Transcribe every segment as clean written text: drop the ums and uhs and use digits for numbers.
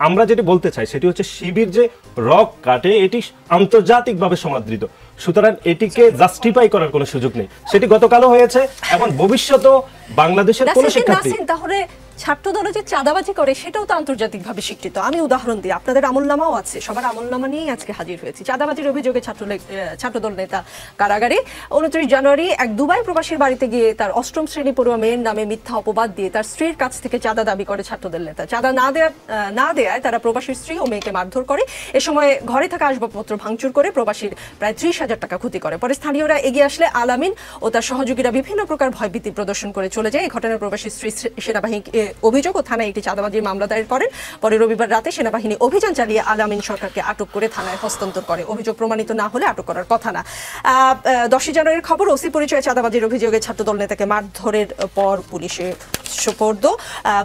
আমরা যেটি বলতে চাই সেটি হচ্ছে শিবির যে রক কাটে এটি আন্তর্জাতিকভাবে সমাদৃত, সুতরাং এটিকে জাস্টিফাই করার কোনো সুযোগ নেই। সেটি গতকালও হয়েছে এবং ভবিষ্যতেও বাংলাদেশের কোনো শিক্ষার্থী তাহলে ছাত্র দল যে চাঁদাবাজি করে সেটাও তো আন্তর্জাতিকভাবে স্বীকৃত। আমি উদাহরণ দিই, আপনাদের আমলনামাও আছে, সবার আমলনামা নিয়েই আজকে হাজির হয়েছি। চাঁদাবাজির অভিযোগে ছাত্রদল নেতা কারাগারে। 29 জানুয়ারি এক দুবাই প্রবাসীর বাড়িতে গিয়ে তার 8ম শ্রেণী পড়ুয়া মেয়ের নামে মিথ্যা অপবাদ দিয়ে তার স্ত্রীর কাছ থেকে চাঁদা দাবি করে ছাত্রদল নেতা। চাঁদা না দেয়ায় তারা প্রবাসীর স্ত্রী ও মেয়েকে মারধর করে। এ সময় ঘরে থাকা আসবাবপত্র ভাঙচুর করে প্রবাসীর প্রায় 30,000 টাকা ক্ষতি করে। পরে স্থানীয়রা এগিয়ে আসলে আলামিন ও তার সহযোগীরা বিভিন্ন প্রকার ভয়ভীতি প্রদর্শন করে চলে যায়। এই ঘটনার প্রবাসীর স্ত্রী সেনাবাহিনীকে অভিযোগ ও থানায় একটি চাঁদাবাজির মামলা দায়ের করেন। পরে রবিবার রাতে সেনাবাহিনী অভিযান চালিয়ে আলামিন সরকারকে আটক করে থানায় হস্তান্তর করে। অভিযোগ প্রমাণিত না হলে আটক করার কথা না। 10 জানুয়ারির খবর, ওসি পরিচয়ে চাঁদাবাজির অভিযোগে ছাত্রদল নেতাকে মারধরের পর পুলিশে সোপর্দ।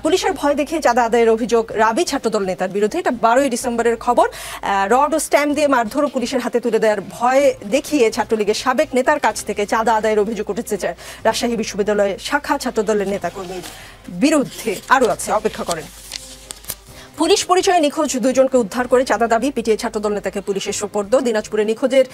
পুলিশের ভয় দেখিয়ে চাঁদা আদায়ের অভিযোগ রাবি ছাত্রদল নেতার বিরুদ্ধে। এটা 12 ডিসেম্বরের খবর। রড ও স্ট্যাম্প দিয়ে মারধর ও পুলিশের হাতে তুলে দেওয়ার ভয় দেখিয়ে ছাত্রলীগের সাবেক নেতার কাছ থেকে চাঁদা আদায়ের অভিযোগ উঠেছে রাজশাহী বিশ্ববিদ্যালয়ের শাখা ছাত্রদলের নেতাকর্মীর বিরুদ্ধে। আরও আছে, অপেক্ষা করেন। পুলিশ পরিচয়ে নিখোঁজ 2 জনকে উদ্ধার করে চাঁদা দাবি পিটিয়ে ছাত্রদল নেতাকে পুলিশের সোপর্দ। দিনাজপুরে নিখোঁজের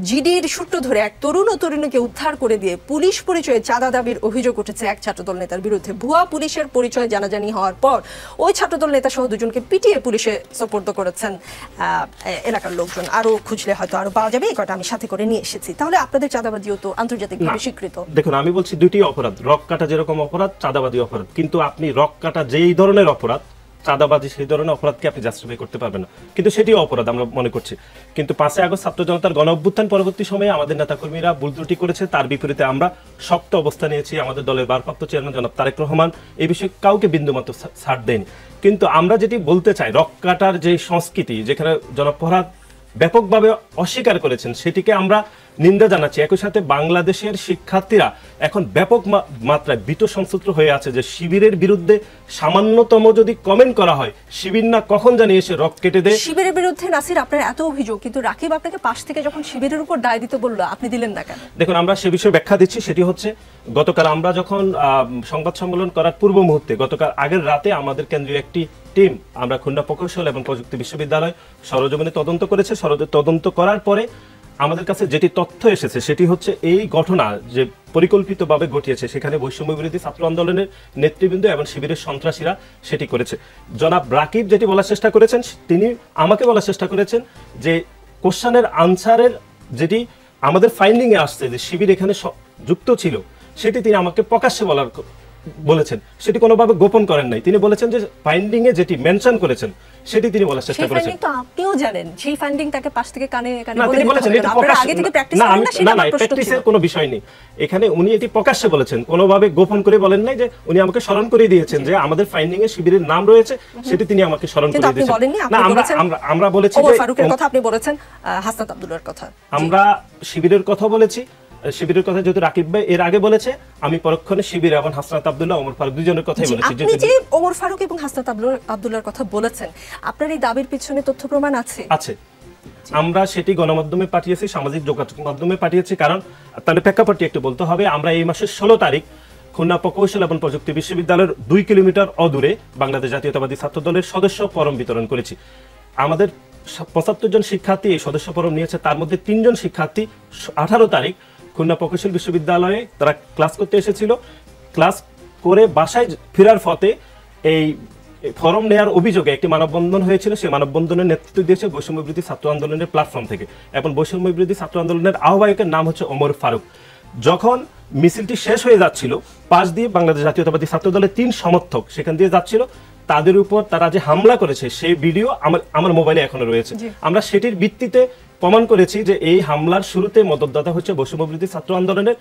জিডির সূত্র ধরে এক তরুণ ও তরুণীকে উদ্ধার করে দিয়ে পুলিশ পরিচয়ে চাঁদা দাবির অভিযোগ উঠেছে এক ছাত্রদল নেতার বিরুদ্ধে। ভুয়া পুলিশের পরিচয় জানাজানি হওয়ার পর ওই ছাত্রদল নেতা সহ 2 জনকে পিটিয়ে পুলিশে সোপর্দ করেছেন এলাকার লোকজন। আরো খুঁজলে হয়তো আরো পাওয়া যাবে, এই কটা আমি সাথে করে নিয়ে এসেছি। তাহলে আপনাদের চাঁদাবাজিও তো আন্তর্জাতিকভাবে স্বীকৃত। দেখুন, আমি বলছি দুইটি অপরাধ, রক কাটা যেরকম অপরাধ, চাঁদাবাজি অপরাধ। কিন্তু আপনি রক কাটা যেই ধরনের অপরাধ, চাঁদাবাজি সেই ধরনের অপরাধকে আপনি জাস্টিফাই করতে পারবেন না, কিন্তু সেটিও অপরাধ আমরা মনে করছি। কিন্তু 5 আগস্ট ছাত্র জনতার গণ অভ্যুত্থান পরবর্তী সময়ে আমাদের নেতাকর্মীরা ভুল ত্রুটি করেছে, তার বিপরীতে আমরা শক্ত অবস্থান নিয়েছি। আমাদের দলের ভারপ্রাপ্ত চেয়ারম্যান জনাব তারেক রহমান এই বিষয়ে কাউকে বিন্দুমাত্র ছাড় দেয়নি। কিন্তু আমরা যেটি বলতে চাই, রক কাটার যে সংস্কৃতি যেখানে জনপরাধ ব্যাপকভাবে অস্বীকার করেছেন, সেটিকে আমরা নিন্দা জানাচ্ছি। একই সাথে বাংলাদেশের শিক্ষার্থীরা এখন ব্যাপক মাত্রায় ভীত সন্ত্রস্ত হয়ে আছে যে শিবিরের বিরুদ্ধে সামান্যতম যদি কমেন্ট করা হয়, শিবির না কখন জানি এসে রক কেটে দেয়। শিবিরের বিরুদ্ধে নাসির আপনার এত অভিযোগ, কিন্তু রাকিব আপনাকে পাশ থেকে যখন শিবিরের উপর দায় দিতে বললো, আপনি দিলেন না কেন? দেখুন, আমরা সে বিষয়ে ব্যাখ্যা দিচ্ছি। সেটি হচ্ছে, গতকাল আমরা যখন সংবাদ সম্মেলন করার পূর্ব মুহূর্তে, গতকাল আগের রাতে আমাদের কেন্দ্রীয় একটি টিম, আমরা খুলনা প্রকৌশল এবং প্রযুক্তি বিশ্ববিদ্যালয় সরজমিনে তদন্ত করেছে। তদন্ত করার পরে আমাদের কাছে যেটি তথ্য এসেছে সেটি হচ্ছে, এই ঘটনা যে পরিকল্পিতভাবে ঘটিয়েছে সেখানে বৈষম্য বিরোধী ছাত্র আন্দোলনের নেতৃবৃন্দ এবং শিবিরের সন্ত্রাসীরা সেটি করেছে। জনাব রাকিব যেটি বলার চেষ্টা করেছেন, তিনি আমাকে বলার চেষ্টা করেছেন যে কোশ্চেনের আনসারের যেটি আমাদের ফাইন্ডিং এ আসছে যে শিবির এখানে যুক্ত ছিল, সেটি তিনি আমাকে প্রকাশ্যে বলেছেন, সেটি কোনোভাবে গোপন করেন নাই। তিনি বলেছেন যে ফাইন্ডিং এ যেটি মেনশন করেছেন সেটি তিনি বলার চেষ্টা করেছেন। তো আপনিও জানেন সেই ফাইন্ডিং তাকে পাশ থেকে কানে কানে বলে বলেছেন, এটি আগে থেকে প্র্যাকটিস করেন না? সেটা না, প্র্যাকটিসের কোনো বিষয় নেই এখানে। উনি এটি প্রকাশ্যে বলেছেন, কোনোভাবে গোপন করে বলেন নাই। যে উনি আমাকে স্মরণ করে দিয়েছেন যে আমাদের ফাইন্ডিং এ শিবিরের নাম রয়েছে, সেটি তিনি আমাকে স্মরণ করে দিয়েছেন। না, আমরা বলেছি যে ফারুকের কথা আপনি বলেছেন, হাসনাত আব্দুল্লাহর কথা আমরা শিবিরের কথা বলেছি। শিবিরের কথা যেহেতু রাকিব ভাই এর আগে বলেছে, আমি পরক্ষণে শিবির এবং হাসনাত আব্দুল্লাহ, ওমর ফারুক দুজনের কথাই বলেছি। আপনি যে ওমর ফারুক এবং হাসনাত আব্দুল্লাহর কথা বলেছেন, আপনার এই দাবির পিছনে তথ্য প্রমাণ আছে? আছে। আমরা সেটি গণমাধ্যমে পাঠিয়েছি, সামাজিক যোগাযোগ মাধ্যমে পাঠিয়েছি। কারণ তাহলে প্রেক্ষাপটটি একটু বলতে হবে। আমরা এই মাসের 16 তারিখ খুলনা প্রকৌশল এবং প্রযুক্তি বিশ্ববিদ্যালয়ের 2 কিলোমিটার অদূরে বাংলাদেশ জাতীয়তাবাদী ছাত্র দলের সদস্য ফরম বিতরণ করেছি। আমাদের 75 জন শিক্ষার্থী এই সদস্য ফরম নিয়েছে। তার মধ্যে 3 জন শিক্ষার্থী 18 তারিখ খুলনা প্রকৌশল বিশ্ববিদ্যালয়ে তারা ক্লাস করতে এসেছিল। ক্লাস করে বাসায় ফেরার পথে এই ফরম নেওয়ার অভিযোগে একটি মানববন্ধন হয়েছিল। সেই মানববন্ধনের নেতৃত্ব দিয়েছে বৈষম্য বিরোধী ছাত্র আন্দোলনের প্ল্যাটফর্ম থেকে, এবং বৈষম্য বিরোধী ছাত্র আন্দোলনের আহ্বায়কের নাম হচ্ছে ওমর ফারুক। যখন মিছিলটি শেষ হয়ে যাচ্ছিল, পাশ দিয়ে বাংলাদেশ জাতীয়তাবাদী ছাত্র দলের 3 সমর্থক সেখান দিয়ে যাচ্ছিল, তাদের উপর তারা যে হামলা করেছে সেই ভিডিও আমার মোবাইলে এখনো রয়েছে। আমরা সেটির ভিত্তিতে প্রমাণ করেছি যে এই হামলার শুরুতে মদতদাতা হচ্ছে বৈষম্য বিরোধী ছাত্র আন্দোলনের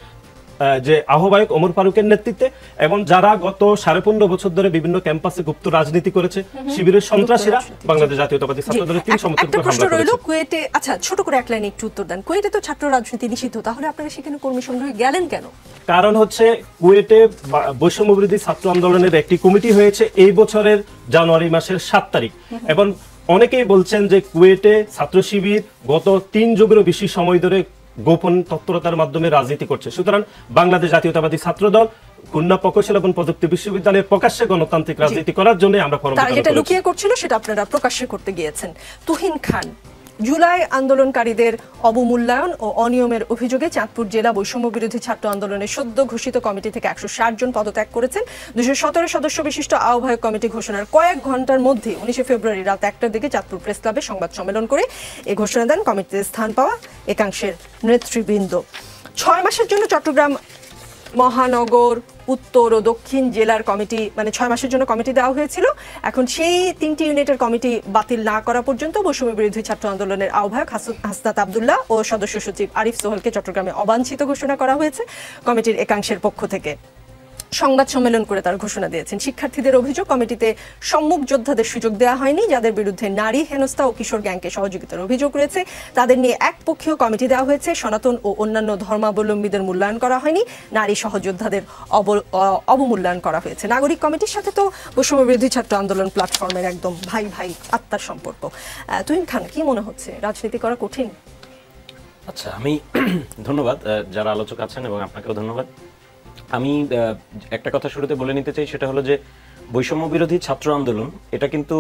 যে আহ্বায়ক ওমর ফারুকের নেতৃত্বে, এবং যারা গত 15.5 বছর ধরে বিভিন্ন ক্যাম্পাসে গুপ্ত রাজনীতি করেছে, শিবিরের সন্ত্রাসীরা বাংলাদেশ জাতীয়তাবাদী ছাত্র দলের 3 সমর্থককে হামলা করেছে। কুয়েটে, আচ্ছা ছোট করে এক লাইনে একটু উত্তর দেন। কুয়েটে তো ছাত্র রাজনীতি নিষিদ্ধ, তাহলে আপনারা সেখানে কর্মী সংগ্রহে গেলেন কেন? কারণ হচ্ছে কুয়েটে বৈষম্য বিরোধী ছাত্র আন্দোলনের একটি কমিটি হয়েছে এই বছরের জানুয়ারি মাসের 7 তারিখ, এবং অনেকেই বলছেন যে কুয়েটে ছাত্র শিবির গত 3 যুগেরও বেশি সময় ধরে গোপন তৎপরতার মাধ্যমে রাজনীতি করছে। সুতরাং বাংলাদেশ জাতীয়তাবাদী ছাত্রদল খুলনা প্রকৌশল এবং প্রযুক্তি বিশ্ববিদ্যালয়ের প্রকাশ্যে গণতান্ত্রিক রাজনীতি করার জন্য আমরা তারা যেটা লুকিয়ে করছিল সেটা আপনারা প্রকাশ্যে করতে গিয়েছেন। তুহিন খান, জুলাই আন্দোলনকারীদের অবমূল্যায়ন ও অনিয়মের অভিযোগে চাঁদপুর জেলা বৈষম্য বিরোধী ছাত্র আন্দোলনের সদ্য ঘোষিত কমিটি থেকে 160 জন পদত্যাগ করেছেন। 217 সদস্য বিশিষ্ট আহ্বায়ক কমিটি ঘোষণার কয়েক ঘন্টার মধ্যে 19 ফেব্রুয়ারি রাত 1টার দিকে চাঁদপুর প্রেস ক্লাবে সংবাদ সম্মেলন করে এই ঘোষণা দেন কমিটিতে স্থান পাওয়া একাংশের নেতৃবৃন্দ। 6 মাসের জন্য চট্টগ্রাম মহানগর, উত্তর ও দক্ষিণ জেলার কমিটি, মানে 6 মাসের জন্য কমিটি দেওয়া হয়েছিল। এখন সেই 3টি ইউনিটের কমিটি বাতিল না করা পর্যন্ত বৈষম্য বিরোধী ছাত্র আন্দোলনের আহ্বায়ক হাসনাত আব্দুল্লাহ ও সদস্য সচিব আরিফ সোহেলকে চট্টগ্রামে অবাঞ্ছিত ঘোষণা করা হয়েছে কমিটির একাংশের পক্ষ থেকে। সংবাদ সম্মেলন করে তার ঘোষণা দিয়েছেন। শিক্ষার্থীদের অভিযোগ, কমিটিতে সম্মুখ যোদ্ধাদের সুযোগ দেওয়া হয়নি, যাদের বিরুদ্ধে নারী হেনস্থা ও কিশোর গ্যাংকে সহযোগিতার অভিযোগ রয়েছে তাদের নিয়ে একপক্ষীয় কমিটি দেওয়া হয়েছে। সনাতন ও অন্যান্য ধর্মাবলম্বীদের মূল্যায়ন করা হয়নি, নারী সহযোদ্ধাদের অবমূল্যায়ন করা হয়েছে। নাগরিক কমিটির সাথে তো বৈষম্য বিরোধী ছাত্র আন্দোলন প্ল্যাটফর্মের একদম ভাই ভাই আত্মার সম্পর্ক। তুহিন খান, কি মনে হচ্ছে রাজনীতি করা কঠিন? আচ্ছা, আমি ধন্যবাদ যারা আলোচক আছেন এবং আপনাকেও ধন্যবাদ। আমি একটা কথা শুরুতে বলে নিতে চাই, সেটা হলো যে বৈষম্য বিরোধী ছাত্র আন্দোলন এটা কিন্তু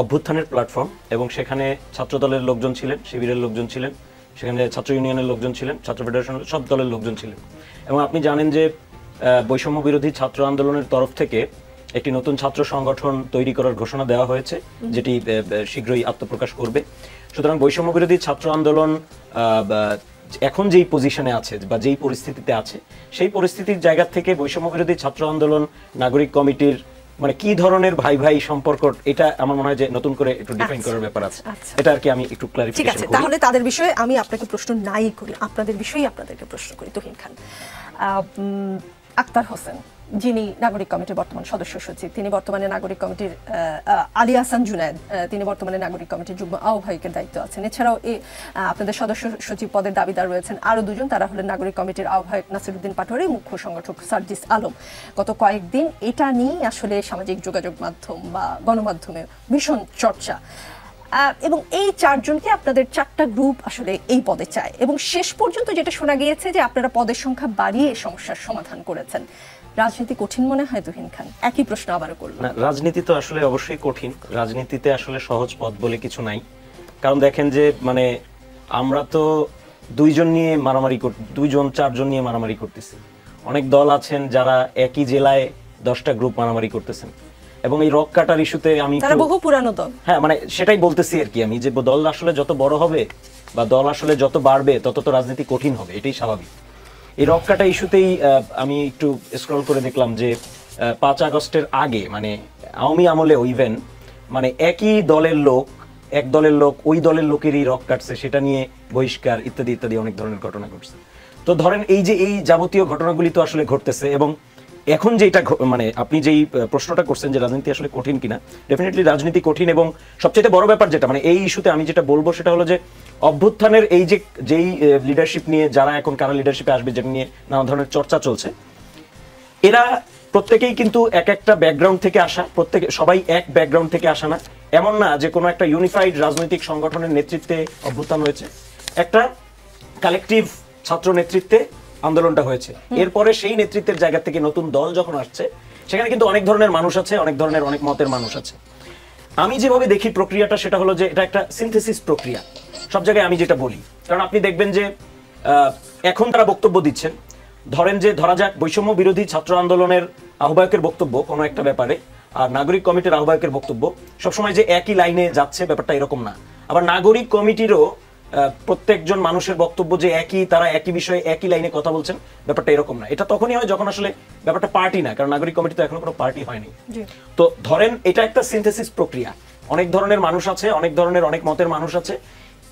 অভ্যুত্থানের প্ল্যাটফর্ম, এবং সেখানে ছাত্র দলের লোকজন ছিলেন, শিবিরের লোকজন ছিলেন, সেখানে ছাত্র ইউনিয়নের লোকজন ছিলেন, ছাত্র ফেডারেশনের সব দলের লোকজন ছিলেন। এবং আপনি জানেন যে বৈষম্য বিরোধী ছাত্র আন্দোলনের তরফ থেকে একটি নতুন ছাত্র সংগঠন তৈরি করার ঘোষণা দেওয়া হয়েছে, যেটি শীঘ্রই আত্মপ্রকাশ করবে। সুতরাং বৈষম্য বিরোধী ছাত্র আন্দোলন এখন যেই পজিশনে আছে বা যেই পরিস্থিতিতে আছে, সেই পরিস্থিতির জায়গা থেকে বৈষম্য বিরোধী ছাত্র আন্দোলন নাগরিক কমিটির মানে কি ধরনের ভাই ভাই সম্পর্ক, এটা আমার মনে হয় যে নতুন করে একটু ডিফাইন করার ব্যাপার আছে। এটা আর কি আমি একটু ক্লারিফিকেশন করি। তাহলে তাদের বিষয়ে আমি আপনাকে প্রশ্ন নাই করি, আপনাদের বিষয়েই আপনাদেরকে প্রশ্ন করি। তুহিন খান, আক্তার হোসেন যিনি নাগরিক কমিটির বর্তমান সদস্য সচিব, তিনি বর্তমানে নাগরিক কমিটির আলী হাসান জুনায়েদ, তিনি বর্তমানে নাগরিক কমিটির যুগ্ম আহ্বায়কের দায়িত্ব আছেন। এছাড়াও আপনাদের সদস্য সচিব পদের দাবিদার রয়েছেন আরো দুজন, তারা হলেন নাগরিক কমিটির আহ্বায়ক নাসিরউদ্দিন পাটোয়ারি, মুখ্য সংগঠক সার্জিস আলম। গত কয়েকদিন এটা নিয়ে আসলে সামাজিক যোগাযোগ মাধ্যম বা গণমাধ্যমে ভীষণ চর্চা, এবং এই 4 জনকে আপনাদের 4টা গ্রুপ আসলে এই পদে চায়, এবং শেষ পর্যন্ত যেটা শোনা গিয়েছে যে আপনারা পদের সংখ্যা বাড়িয়ে সমস্যার সমাধান করেছেন। রাজনীতি কঠিন মনে হয় তুহিন খান? একই প্রশ্ন আবারও করলাম। না, রাজনীতি তো আসলে অবশ্যই কঠিন। রাজনীতিতে আসলে সহজ পথ বলে কিছু নাই। কারণ দেখেন যে মানে আমরা তো 2 জন নিয়ে মারামারি 4 জন নিয়ে মারামারি করতেছি। অনেক দল আছেন যারা একই জেলায় 10টা গ্রুপ মারামারি করতেছেন, এবং এই রক কাটার ইস্যুতে আমি তারা বহু পুরানো দল। হ্যাঁ, মানে সেটাই বলতেছি আর কি আমি, যে দল আসলে যত বড় হবে বা দল আসলে যত বাড়বে তত তো রাজনীতি কঠিন হবে, এটাই স্বাভাবিক। এই রক কাটা ইস্যুতেই আমি একটু স্ক্রল করে দেখলাম যে 5 আগস্টের আগে মানে আওয়ামী আমলেও ইভেন মানে একই দলের লোক, এক দলের লোক ওই দলের লোকেরই রক কাটছে, সেটা নিয়ে বহিষ্কার ইত্যাদি ইত্যাদি অনেক ধরনের ঘটনা ঘটছে। তো ধরেন এই যে এই যাবতীয় ঘটনাগুলি তো আসলে ঘটতেছে, এবং এখন যেটা মানে আপনি যেই প্রশ্নটা করছেন যে রাজনীতি আসলে কঠিন কিনা, ডেফিনেটলি রাজনীতি কঠিন। এবং সবচেয়ে বড় ব্যাপার যেটা মানে এই ইস্যুতে আমি যেটা বলবো সেটা হলো যে অভ্যুত্থানের এই যে যেই লিডারশিপ নিয়ে যারা এখন কারা লিডারশিপে আসবে, যেটা নিয়ে নানা ধরনের চর্চা চলছে, এরা প্রত্যেকেই কিন্তু এক একটা ব্যাকগ্রাউন্ড থেকে আসা, সবাই এক ব্যাকগ্রাউন্ড থেকে আসা না। এমন না যে কোনো একটা ইউনিফাইড রাজনৈতিক সংগঠনের নেতৃত্বে অভ্যুত্থান হয়েছে, একটা কালেকটিভ ছাত্র নেতৃত্বে আন্দোলনটা হয়েছে। এরপরে সেই নেতৃত্বের জায়গা থেকে নতুন দল যখন আসছে, সেখানে কিন্তু অনেক ধরনের মানুষ আছে, অনেক ধরনের অনেক মতের মানুষ আছে। আমি যেভাবে দেখি প্রক্রিয়াটা সেটা হলো যে এটা একটা সিনথেসিস প্রক্রিয়া সব জায়গায়, আমি যেটা বলি। কারণ আপনি দেখবেন যে এখন তারা বক্তব্য দিচ্ছেন, ধরা যাক বৈষম্য বিরোধী ছাত্র আন্দোলনের আহ্বায়কের বক্তব্য কোনো একটা ব্যাপারে আর নাগরিক কমিটির আহ্বায়কের বক্তব্য সবসময় যে একই লাইনে যাচ্ছে, ব্যাপারটা এরকম না। আবার নাগরিক কমিটিরও প্রত্যেকজন মানুষের বক্তব্য যে একই, তারা একই বিষয়ে একই লাইনে কথা বলছেন, ব্যাপারটা এরকম না। এটা তখনই হয় যখন আসলে ব্যাপারটা পার্টি না, কারণ নাগরিক কমিটি তো এখনো কোনো পার্টি হয়নি। তো ধরেন এটা একটা সিনথেসিস প্রক্রিয়া, অনেক ধরনের মানুষ আছে, অনেক ধরনের অনেক মতের মানুষ আছে।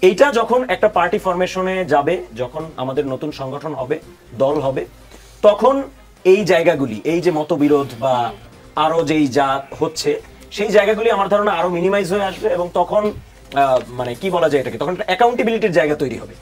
এইটা যখন একটা পার্টি ফরমেশনে যাবে, যখন আমাদের নতুন সংগঠন হবে, দল হবে, তখন এই জায়গাগুলি, এই যে মতবিরোধ বা আরো যেই যা হচ্ছে, সেই জায়গাগুলি আমার ধারণা আরো মিনিমাইজ হয়ে আসবে, এবং তখন মানে কি বলা যায় এটাকে, তখন একটা অ্যাকাউন্টেবিলিটির জায়গা তৈরি হবে।